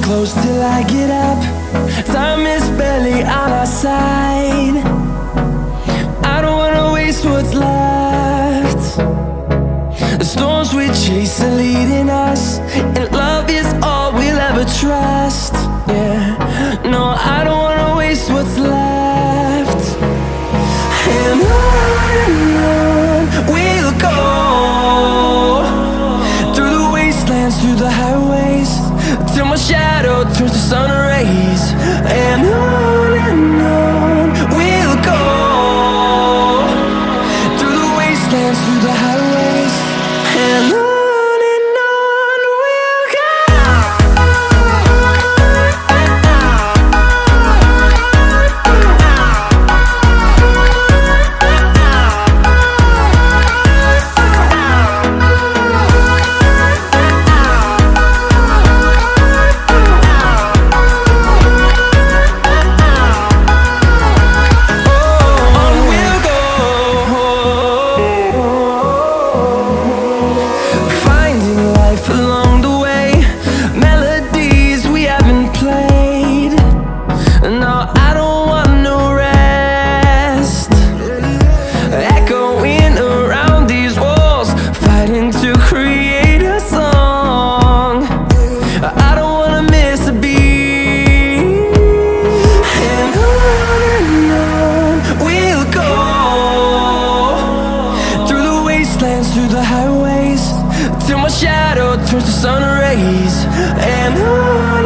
close till I get up. Time is barely on our side. I don't wanna waste what's left. The storms we chase are leading us, and love is all we'll ever trust. Yeah, no, I don't wanna waste what's left. And on we'll go, through the wastelands, through the highways, till my shadow turns to sun rays. And on we'll go, through the wastelands, through the highways, and on we'll go. Along the way, melodies we haven't played. No, I don't want no rest. Echoing around these walls, fighting to create a song. I don't wanna miss a beat. And on we'll go, through the wastelands, through the highways, till my shadow turns to sun rays. And on